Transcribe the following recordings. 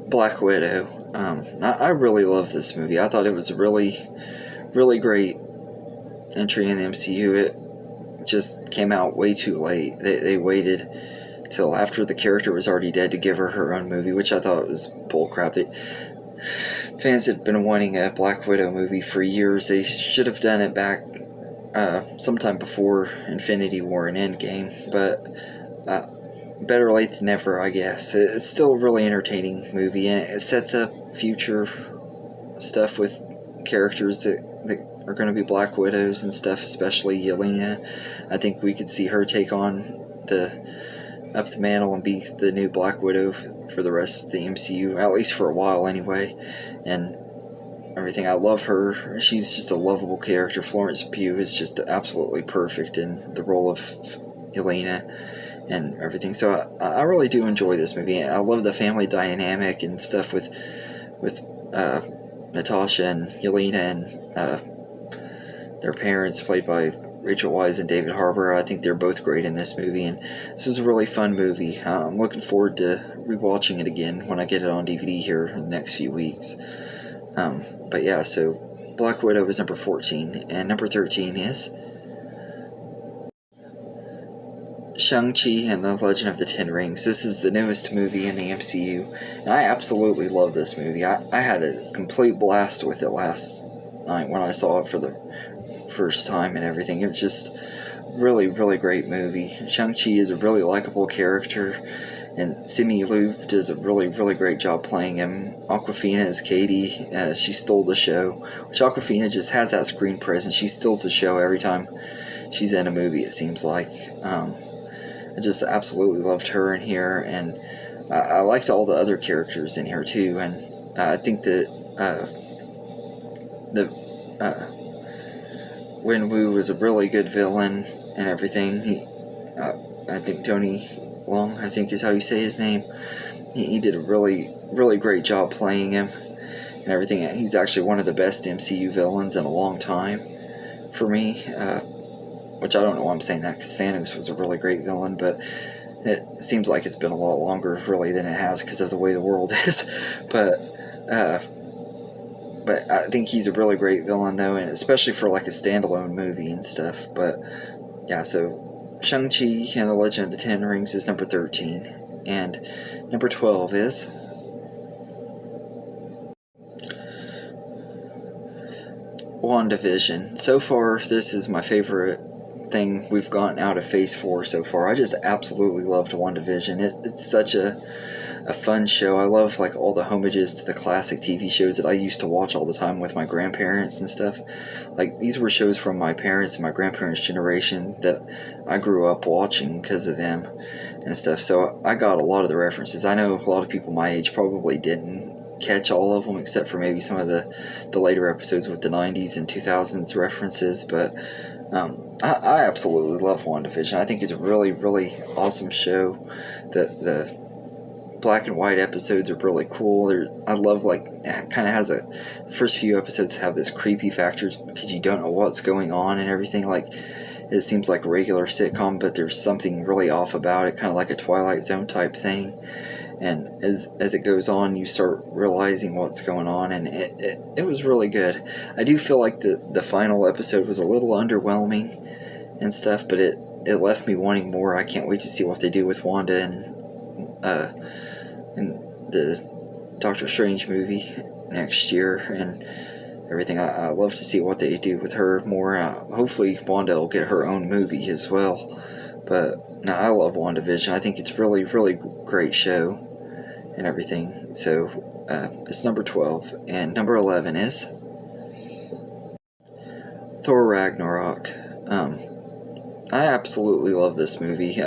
Black Widow. I really love this movie. I thought it was a really great entry in the MCU. It just came out way too late. They waited till after the character was already dead to give her her own movie, which I thought was bullcrap. Fans had been wanting a Black Widow movie for years. They should have done it back sometime before Infinity War and Endgame, but better late than never, I guess. It's still a really entertaining movie, and it sets up future stuff with characters that are going to be Black Widows and stuff, especially Yelena. I think we could see her take on up the mantle and be the new Black Widow for the rest of the MCU, at least for a while anyway, and everything. I love her. She's just a lovable character. Florence Pugh is just absolutely perfect in the role of Yelena and everything. So I really do enjoy this movie. I love the family dynamic and stuff with Natasha and Yelena and their parents, played by Rachel Weisz and David Harbour. I think they're both great in this movie, and this was a really fun movie. I'm looking forward to rewatching it again when I get it on DVD here in the next few weeks. But yeah, so Black Widow is number 14, and number 13 is Shang-Chi and the Legend of the Ten Rings. This is the newest movie in the MCU, and I absolutely love this movie. I had a complete blast with it last night when I saw it for the first time and everything. It was just really great movie. Shang-Chi is a really likable character, and Simu Liu does a really great job playing him. Awkwafina is Katie. She stole the show, which Awkwafina just has that screen presence. She steals the show every time she's in a movie, it seems like. I just absolutely loved her in here, and I liked all the other characters in here too, and I think that Wen Wu was a really good villain and everything. I think Tony Long, I think is how you say his name. He did a really great job playing him and everything. He's actually one of the best MCU villains in a long time for me. Which I don't know why I'm saying that, because Thanos was a really great villain, but it seems like it's been a lot longer, really, than it has because of the way the world is. But I think he's a really great villain, though, and especially for like a standalone movie and stuff. But yeah, so Shang-Chi and the Legend of the Ten Rings is number 13, and number 12 is WandaVision. So far, this is my favorite thing we've gotten out of Phase 4 so far. I just absolutely loved WandaVision. It's such a fun show. I love like all the homages to the classic TV shows that I used to watch all the time with my grandparents and stuff. Like, these were shows from my parents and my grandparents' generation that I grew up watching because of them and stuff. So I got a lot of the references. I know a lot of people my age probably didn't catch all of them, except for maybe some of the later episodes with the 90s and 2000s references, but I absolutely love WandaVision. I think it's a really awesome show. The black and white episodes are really cool. I love, like, it kind of has the first few episodes have this creepy factor because you don't know what's going on and everything. Like, it seems like a regular sitcom, but there's something really off about it, kind of like a Twilight Zone type thing. And as it goes on, you start realizing what's going on, and it was really good. I do feel like the final episode was a little underwhelming and stuff, but it left me wanting more. I can't wait to see what they do with Wanda and the Doctor Strange movie next year and everything. I love to see what they do with her more. Hopefully Wanda will get her own movie as well. But no, I love WandaVision. I think it's really great show and everything. So it's number 12, and number 11 is Thor Ragnarok. I absolutely love this movie.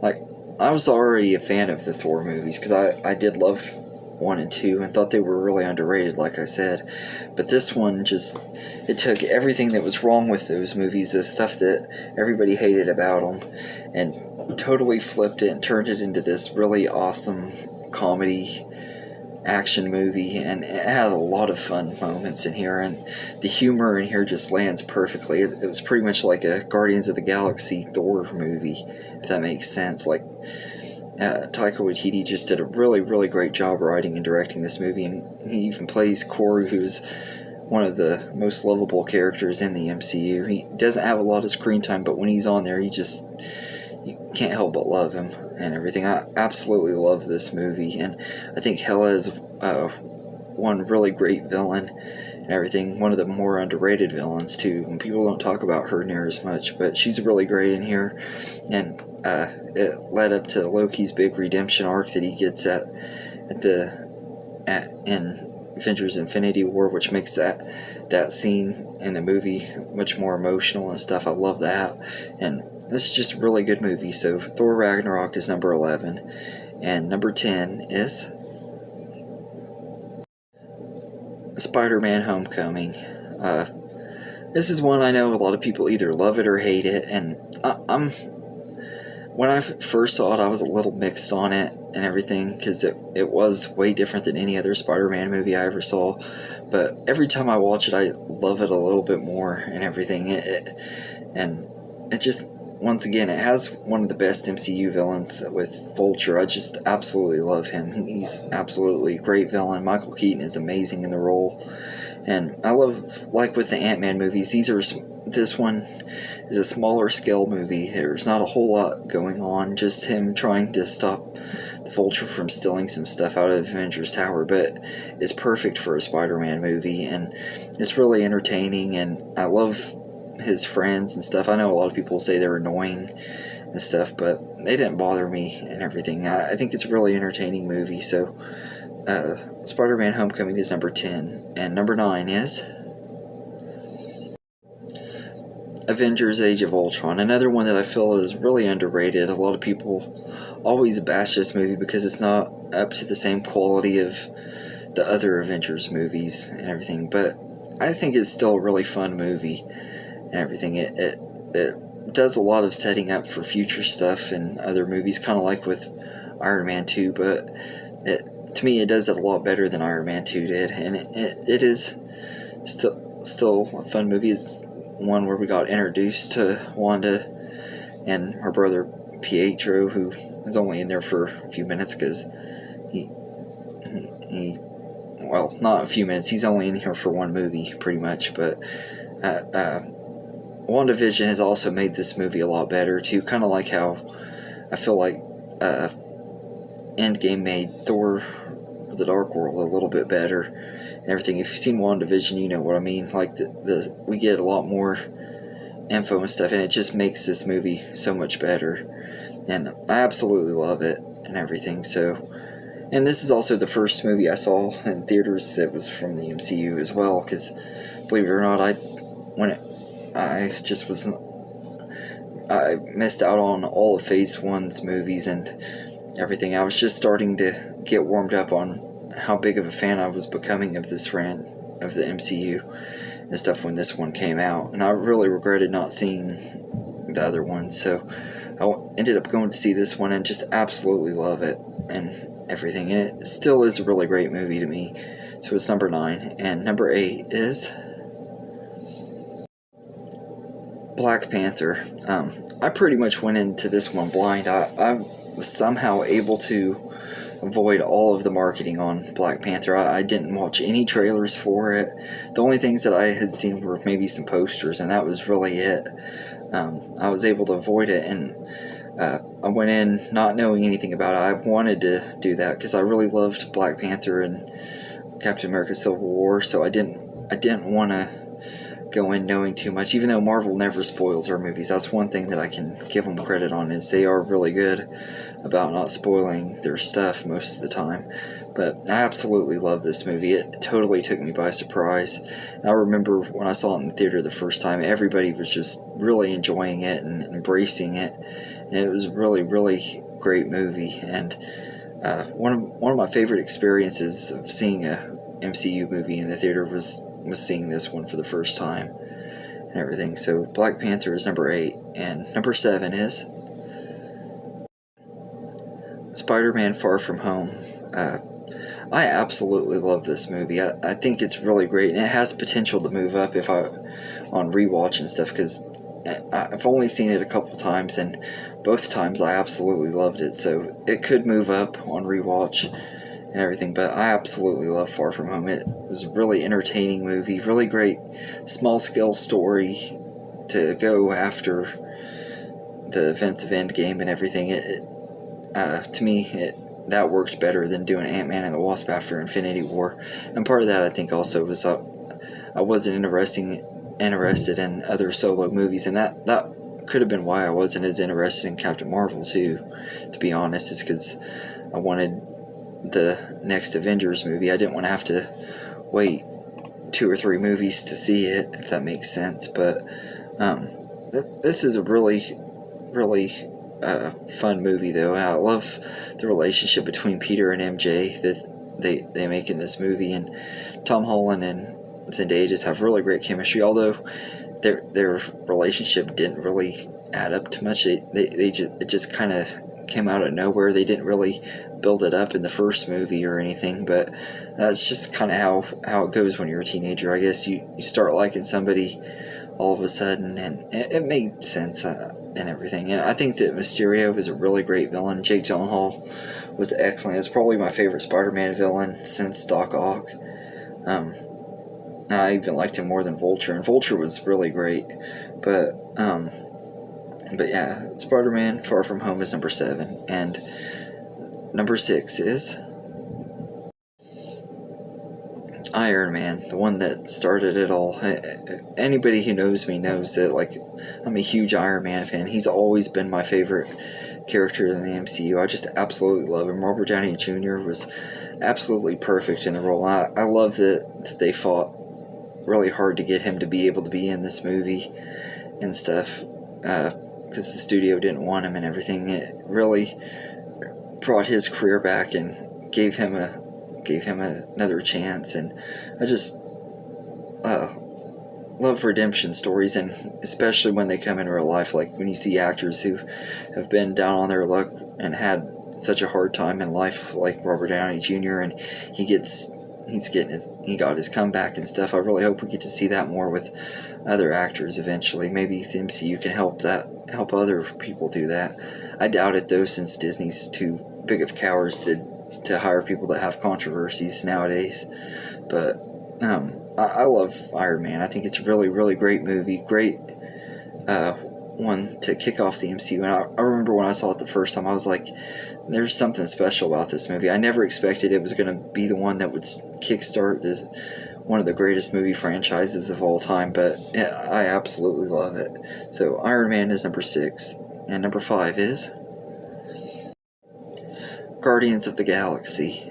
Like, I was already a fan of the Thor movies because I did love 1 and 2 and thought they were really underrated, like I said. But this one it took everything that was wrong with those movies, the stuff that everybody hated about them, and totally flipped it and turned it into this really awesome comedy action movie, and it had a lot of fun moments in here, and the humor in here just lands perfectly. It was pretty much like a Guardians of the Galaxy Thor movie, if that makes sense. Like, Taika Waititi just did a really, really great job writing and directing this movie, and he even plays Korg, who's one of the most lovable characters in the MCU. He doesn't have a lot of screen time, but when he's on there, you can't help but love him and everything. I absolutely love this movie, and I think Hela is one really great villain and everything. One of the more underrated villains too, and people don't talk about her near as much, but she's really great in here. And it led up to Loki's big redemption arc that he gets in Avengers Infinity War, which makes that scene in the movie much more emotional and stuff. I love that, and this is just a really good movie. So Thor Ragnarok is number 11, and number 10 is Spider-Man Homecoming. This is one I know a lot of people either love it or hate it, and when I first saw it, I was a little mixed on it and everything, because it was way different than any other Spider-Man movie I ever saw. But every time I watch it, I love it a little bit more and everything. And it just, once again, it has one of the best MCU villains with Vulture. I just absolutely love him. He's absolutely a great villain. Michael Keaton is amazing in the role. And I love, like with the Ant-Man movies, this one is a smaller scale movie. There's not a whole lot going on, just him trying to stop the Vulture from stealing some stuff out of Avengers Tower, but it's perfect for a Spider-Man movie, and it's really entertaining, and I love his friends and stuff. I know a lot of people say they're annoying and stuff, but they didn't bother me and everything. I think it's a really entertaining movie. So Spider-Man Homecoming is number 10, and number 9 is Avengers Age of Ultron, another one that I feel is really underrated. A lot of people always bash this movie because it's not up to the same quality of the other Avengers movies and everything, but I think it's still a really fun movie and everything. It does a lot of setting up for future stuff in other movies, kind of like with Iron Man 2, but to me it does it a lot better than Iron Man 2 did, and it is still a fun movie. It's one where we got introduced to Wanda and her brother Pietro, who is only in there for a few minutes because well, not a few minutes, he's only in here for one movie pretty much. But WandaVision has also made this movie a lot better too, kind of like how I feel like Endgame made Thor the Dark World a little bit better and everything. If you've seen WandaVision, you know what I mean. Like we get a lot more info and stuff, and it just makes this movie so much better, and I absolutely love it and everything. So, and this is also the first movie I saw in theaters that was from the MCU as well, because believe it or not, I missed out on all of Phase 1's movies and everything. I was just starting to get warmed up on how big of a fan I was becoming of the MCU and stuff when this one came out, and I really regretted not seeing the other one. So I ended up going to see this one and just absolutely love it and everything. And it still is a really great movie to me. So it's number 9, and number 8 is Black Panther. I pretty much went into this one blind. I was somehow able to avoid all of the marketing on Black Panther. I didn't watch any trailers for it. The only things that I had seen were maybe some posters, and that was really it. I was able to avoid it, and I went in not knowing anything about it. I wanted to do that because I really loved Black Panther and Captain America Civil War, so I didn't want to go in knowing too much, even though Marvel never spoils our movies. That's one thing that I can give them credit on, is they are really good about not spoiling their stuff most of the time. But I absolutely love this movie. It totally took me by surprise. And I remember when I saw it in the theater the first time, everybody was just really enjoying it and embracing it, and it was really, really great movie. And one of my favorite experiences of seeing a MCU movie in the theater was seeing this one for the first time and everything. So Black Panther is number 8, and number 7 is Spider-Man Far From Home. I absolutely love this movie. I think it's really great, and it has potential to move up on rewatch and stuff, because I've only seen it a couple times, both times I absolutely loved it, so it could move up on rewatch and everything, but I absolutely love Far From Home. It was a really entertaining movie, really great small-scale story to go after the events of Endgame and everything. To me, that worked better than doing Ant-Man and the Wasp after Infinity War. And part of that, I think, also was I wasn't interested in other solo movies, and that could have been why I wasn't as interested in Captain Marvel too, to be honest. Is because I wanted the next Avengers movie. I didn't want to have to wait 2 or 3 movies to see it, if that makes sense. But this is a really fun movie, though. I love the relationship between Peter and MJ that they make in this movie, and Tom Holland and Zendaya just have really great chemistry. Although their relationship didn't really add up to much. It just kind of came out of nowhere. They didn't really build it up in the first movie or anything, but that's just kind of how it goes when you're a teenager. I guess you start liking somebody all of a sudden, and it made sense and everything. And I think that Mysterio is a really great villain. Jake Gyllenhaal was excellent. It's probably my favorite Spider-Man villain since Doc Ock. I even liked him more than Vulture, and Vulture was really great. But yeah, Spider-Man Far From Home is number 7, and number 6 is Iron Man, the one that started it all. Anybody who knows me knows that, like, I'm a huge Iron Man fan. He's always been my favorite character in the MCU. I just absolutely love him. Robert Downey Jr. was absolutely perfect in the role. I love that they fought really hard to get him to be able to be in this movie and stuff, because the studio didn't want him and everything. It really brought his career back and gave him another chance. And I just love redemption stories, and especially when they come in real life, like when you see actors who have been down on their luck and had such a hard time in life, like Robert Downey Jr., and he got his comeback and stuff. I really hope we get to see that more with other actors eventually. Maybe the MCU can help other people do that. I doubt it, though, since Disney's too big of cowards to hire people that have controversies nowadays. But I love Iron Man. I think it's a really great movie. Great one to kick off the MCU. And I remember when I saw it the first time, I was like, there's something special about this movie. I never expected it was going to be the one that would kickstart one of the greatest movie franchises of all time, but yeah, I absolutely love it. So Iron Man is number 6, and number 5 is Guardians of the Galaxy.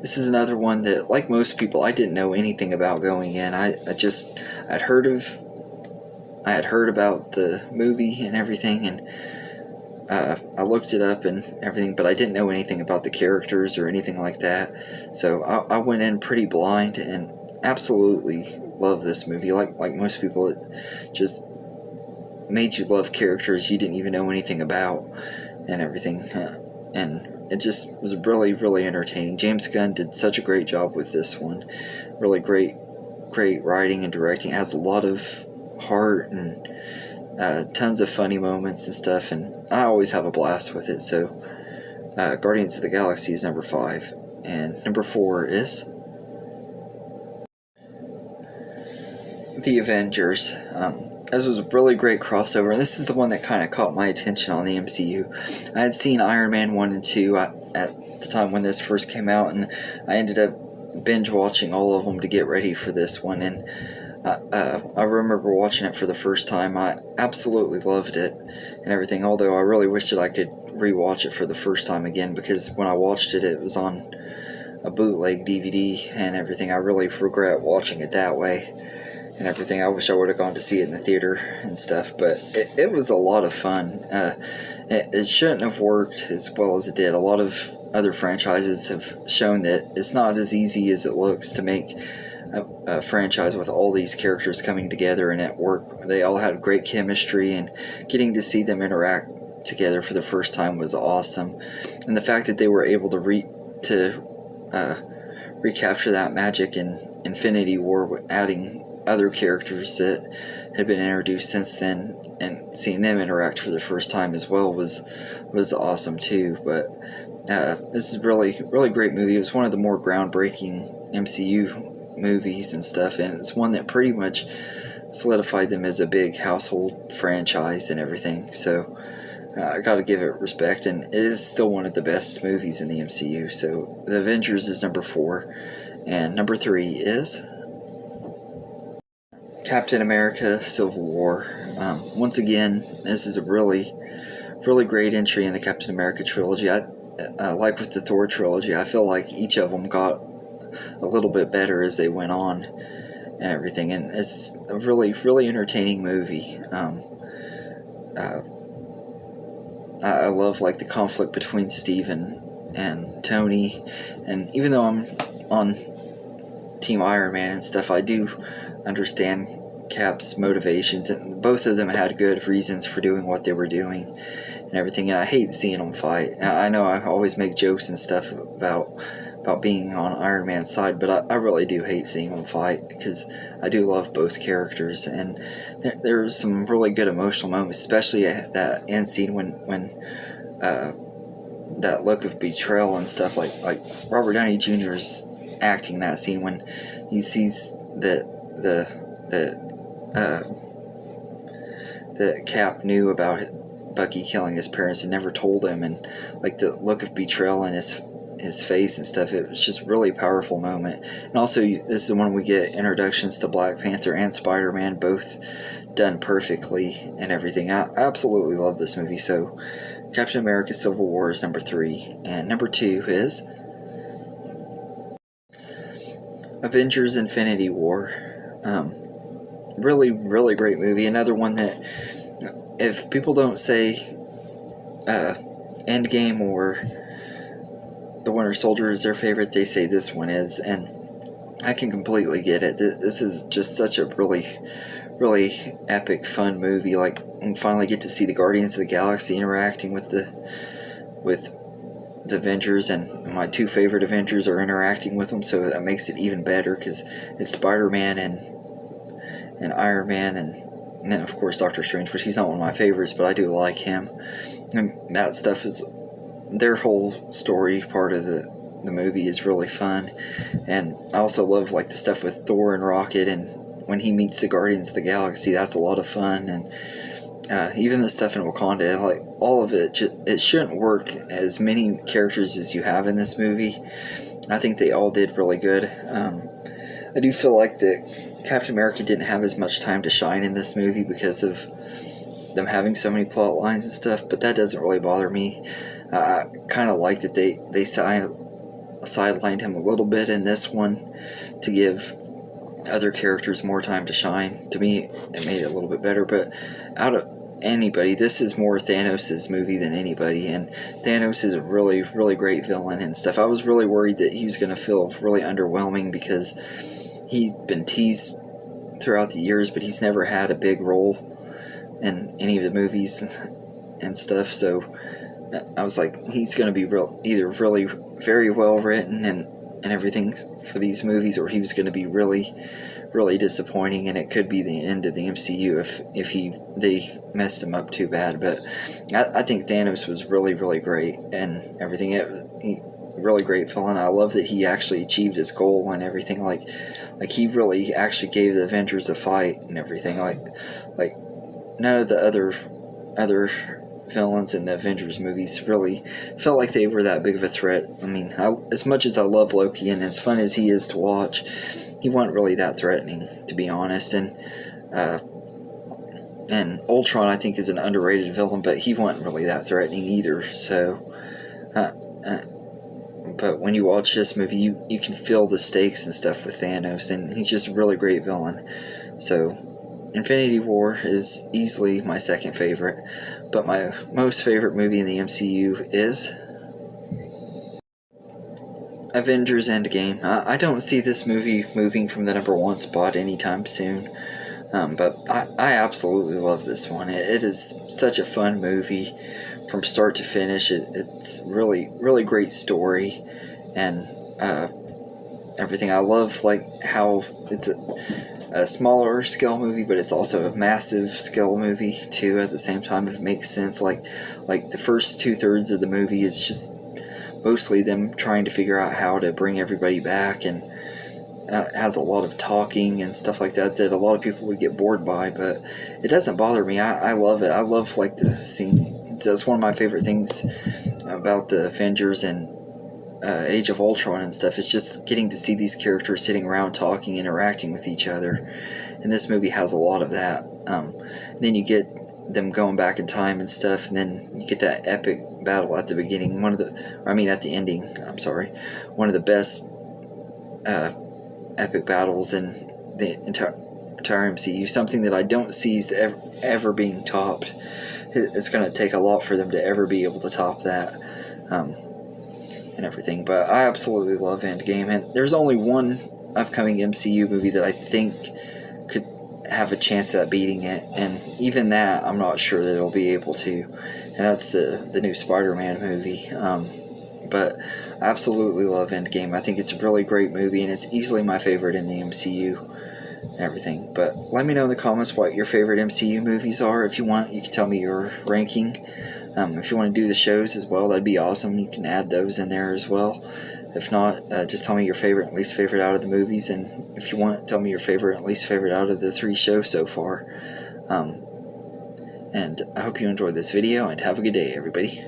This is another one that, like most people, I didn't know anything about going in. I'd heard about the movie and everything, and I looked it up and everything, but I didn't know anything about the characters or anything like that. So I went in pretty blind and absolutely love this movie. Like most people, it just made you love characters you didn't even know anything about and everything. And it just was really entertaining. James Gunn did such a great job with this one. Really great writing and directing. It has a lot of heart and tons of funny moments and stuff, and I always have a blast with it. So Guardians of the Galaxy is number 5, and number 4 is The Avengers. This was a really great crossover, and this is the one that kind of caught my attention on the MCU. I had seen Iron Man 1 and 2 at the time when this first came out, and I ended up binge watching all of them to get ready for this one. And I remember watching it for the first time. I absolutely loved it and everything, although I really wish that I could rewatch it for the first time again, because when I watched it, it was on a bootleg DVD and everything. I really regret watching it that way and everything. I wish I would have gone to see it in the theater and stuff, but it was a lot of fun. It shouldn't have worked as well as it did. A lot of other franchises have shown that it's not as easy as it looks to make a franchise with all these characters coming together and at work. They all had great chemistry, and getting to see them interact together for the first time was awesome. And the fact that they were able to recapture that magic in Infinity War, adding other characters that had been introduced since then, and seeing them interact for the first time as well was awesome too. But this is really great movie. It was one of the more groundbreaking MCU movies and stuff, and it's one that pretty much solidified them as a big household franchise and everything. So I gotta give it respect, and it is still one of the best movies in the MCU. So The Avengers is number 4, and number 3 is Captain America Civil War. Once again, this is a really great entry in the Captain America trilogy. Like with the Thor trilogy, I feel like each of them got a little bit better as they went on and everything, and it's a really entertaining movie. I love like the conflict between Steve and Tony, and even though I'm on Team Iron Man and stuff, I do understand Cap's motivations, and both of them had good reasons for doing what they were doing and everything, and I hate seeing them fight. I know I always make jokes and stuff about being on Iron Man's side, but I really do hate seeing them fight, because I do love both characters, and there's some really good emotional moments, especially at that end scene when that look of betrayal and stuff, like Robert Downey Jr.'s acting that scene when he sees that Cap knew about Bucky killing his parents and never told him, and like the look of betrayal in his face and stuff. It was just a really powerful moment. And also, this is when we get introductions to Black Panther and Spider-Man, both done perfectly and everything. I absolutely love this movie. So Captain America Civil War is number 3, and number 2 is Avengers Infinity War. Really great movie. Another one that, if people don't say Endgame or The Winter Soldier is their favorite, they say this one is, and I can completely get it. This is just such a really epic, fun movie. Like, we finally get to see the Guardians of the Galaxy interacting with the Avengers, and my 2 favorite Avengers are interacting with them, so that makes it even better, because it's Spider-Man and Iron Man, and then of course Doctor Strange, but he's not one of my favorites, but I do like him. And that stuff is, their whole story part of the movie is really fun. And I also love like the stuff with Thor and Rocket, and when he meets the Guardians of the Galaxy, that's a lot of fun. And even the stuff in Wakanda, like all of it, it shouldn't work as many characters as you have in this movie. I think they all did really good. I do feel like that Captain America didn't have as much time to shine in this movie because of them having so many plot lines and stuff, but that doesn't really bother me. I kind of like that they sidelined him a little bit in this one to give other characters more time to shine. To me, it made it a little bit better, but out of anybody, this is more Thanos' movie than anybody, and Thanos is a really great villain and stuff. I was really worried that he was going to feel really underwhelming, because he's been teased throughout the years, but he's never had a big role in any of the movies and stuff. So I was like, he's going to be either really very well written and everything for these movies, or he was going to be really disappointing, and it could be the end of the MCU if they messed him up too bad. But I think Thanos was really great and everything. Really great villain. I love that he actually achieved his goal and everything. Like he really actually gave the Avengers a fight and everything. Like none of the other villains in the Avengers movies really felt like they were that big of a threat. I mean, as much as I love Loki and as fun as he is to watch, he wasn't really that threatening, to be honest. And Ultron, I think, is an underrated villain, but he wasn't really that threatening either. So but when you watch this movie, you can feel the stakes and stuff with Thanos, and he's just a really great villain. So Infinity War is easily my second favorite, but my most favorite movie in the MCU is Avengers Endgame. I don't see this movie moving from the number 1 spot anytime soon, but I absolutely love this one. It is such a fun movie from start to finish. It's really great story and everything. I love like how a smaller scale movie, but it's also a massive scale movie too at the same time, if it makes sense. Like the first 2/3 of the movie is just mostly them trying to figure out how to bring everybody back, and it has a lot of talking and stuff like that a lot of people would get bored by, but it doesn't bother me. I love it. I love like the scene. That's one of my favorite things about the Avengers and Age of Ultron and stuff. It's just getting to see these characters sitting around talking, interacting with each other, and this movie has a lot of that. And then you get them going back in time and stuff, and then you get that epic battle at the beginning. At the ending. I'm sorry, one of the best epic battles in the entire MCU. Something that I don't see is ever being topped. It's going to take a lot for them to ever be able to top that. And everything, but I absolutely love Endgame, and there's only one upcoming MCU movie that I think could have a chance at beating it, and even that I'm not sure that it'll be able to, and that's the new Spider-Man movie. But I absolutely love Endgame. I think it's a really great movie, and it's easily my favorite in the MCU and everything. But let me know in the comments what your favorite MCU movies are. If you want, you can tell me your ranking. If you want to do the shows as well, that'd be awesome. You can add those in there as well. If not, just tell me your favorite and least favorite out of the movies. And if you want, tell me your favorite and least favorite out of the 3 shows so far. And I hope you enjoyed this video, and have a good day, everybody.